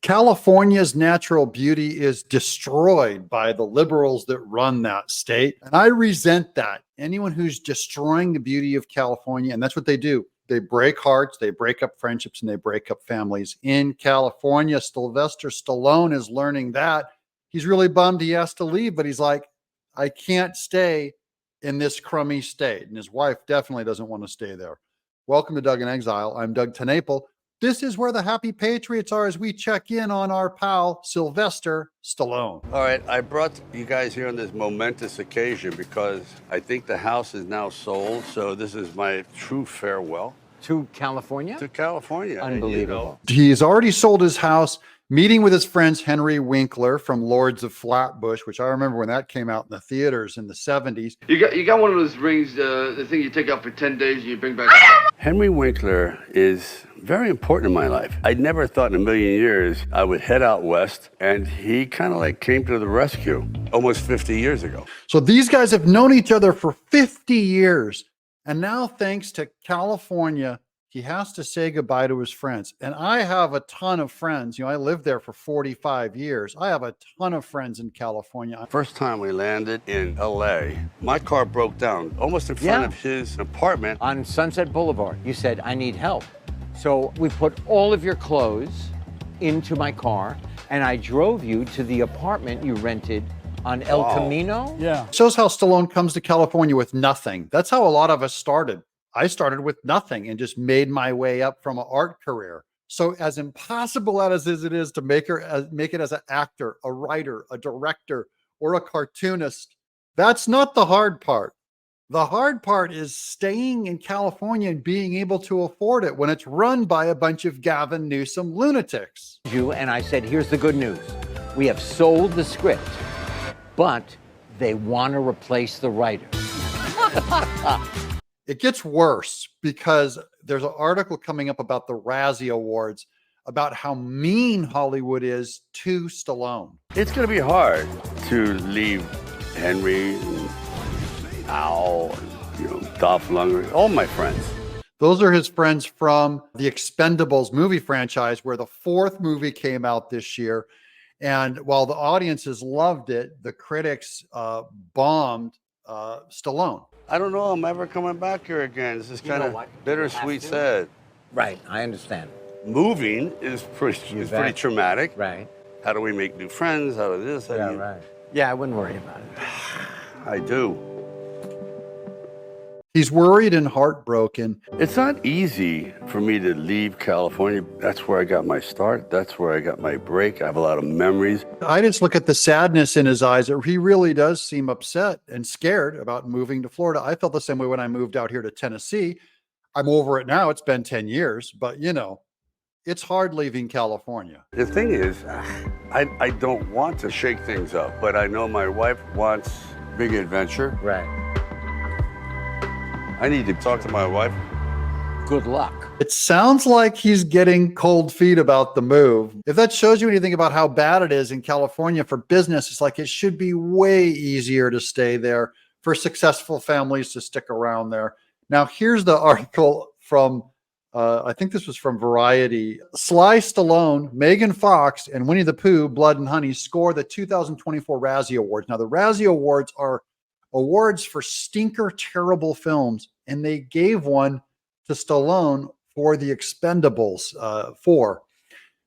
California's natural beauty is destroyed by the liberals that run that state. And I resent that. Anyone who's destroying the beauty of California, and that's what they do. They break hearts, they break up friendships, and they break up families. In California, Sylvester Stallone is learning that. He's really bummed he has to leave, but he's like, I can't stay in this crummy state. And his wife definitely doesn't want to stay there. Welcome to Doug in Exile. I'm Doug Tenaple. This is where the happy patriots are as we check in on our pal, Sylvester Stallone. All right, I brought you guys here on this momentous occasion because I think the house is now sold, so this is my true farewell. To California? To California. Unbelievable. He's already sold his house, meeting with his friends Henry Winkler from Lords of Flatbush, which I remember when that came out in the theaters in the 70s. You got one of those rings, the thing you take out for 10 days and you bring back. Henry Winkler is very important in my life. I never thought in a million years I would head out west, and he kind of like came to the rescue almost 50 years ago. So these guys have known each other for 50 years. And now, thanks to California, he has to say goodbye to his friends. And I have a ton of friends. You know, I lived there for 45 years. I have a ton of friends in California. First time we landed in LA, my car broke down almost in front of his apartment. On Sunset Boulevard, you said, I need help. So we put all of your clothes into my car, and I drove you to the apartment you rented on El Camino. Yeah. Shows how Stallone comes to California with nothing. That's how a lot of us started. I started with nothing and just made my way up from an art career. So as impossible as it is to make it as an actor, a writer, a director, or a cartoonist, that's not the hard part. The hard part is staying in California and being able to afford it when it's run by a bunch of Gavin Newsom lunatics. And I said, here's the good news. We have sold the script, but they want to replace the writer. It gets worse because there's an article coming up about the Razzie Awards, about how mean Hollywood is to Stallone. It's going to be hard to leave Henry and Al, and, Dolph Lundgren, all my friends. Those are his friends from the Expendables movie franchise, where the fourth movie came out this year. And while the audiences loved it, the critics bombed Stallone. I don't know I'm ever coming back here again. This is kind of bittersweet sad. Right, I understand. Moving is pretty traumatic. Right. How do we make new friends? How do this? Right. Yeah, I wouldn't worry about it. I do. He's worried and heartbroken. It's not easy for me to leave California. That's where I got my start. That's where I got my break. I have a lot of memories. I just look at the sadness in his eyes. He really does seem upset and scared about moving to Florida. I felt the same way when I moved out here to Tennessee. I'm over it now. It's been 10 years, but it's hard leaving California. The thing is, I don't want to shake things up, but I know my wife wants big adventure. Right. I need to talk to my wife. Good luck. It sounds like he's getting cold feet about the move. If that shows you anything about how bad it is in California for business, it's like it should be way easier to stay there, for successful families to stick around there. Now, here's the article from, I think this was from Variety. Sly Stallone, Megan Fox, and Winnie the Pooh, Blood and Honey, score the 2024 Razzie Awards. Now, the Razzie Awards are awards for stinker, terrible films, and they gave one to Stallone for The Expendables 4.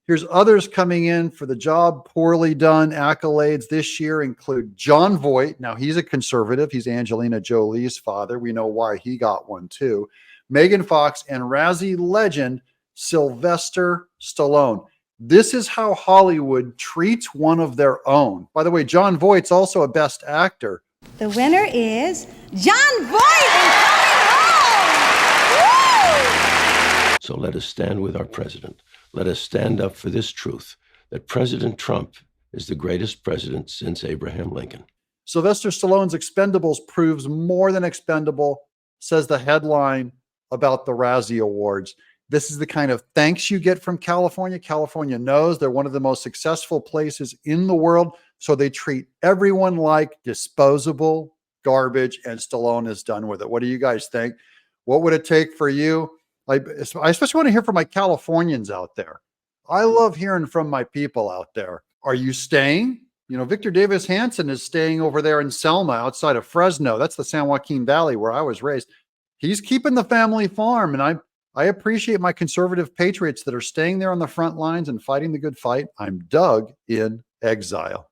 Here's others coming in for the job poorly done. Accolades this year include Jon Voight. Now, he's a conservative. He's Angelina Jolie's father. We know why he got one too. Megan Fox and Razzie legend Sylvester Stallone. This is how Hollywood treats one of their own. By the way, Jon Voight's also a Best Actor. The winner is Jon Voight and coming home. Woo! So let us stand with our president. Let us stand up for this truth, that President Trump is the greatest president since Abraham Lincoln. Sylvester Stallone's Expendables proves more than expendable, says the headline about the Razzie Awards. This is the kind of thanks you get from California. California knows they're one of the most successful places in the world, so they treat everyone like disposable garbage, and Stallone is done with it. What do you guys think? What would it take for you? I especially want to hear from my Californians out there. I love hearing from my people out there. Are you staying? You know, Victor Davis Hanson is staying over there in Selma outside of Fresno. That's the San Joaquin Valley where I was raised. He's keeping the family farm. And I appreciate my conservative patriots that are staying there on the front lines and fighting the good fight. I'm Doug in Exile.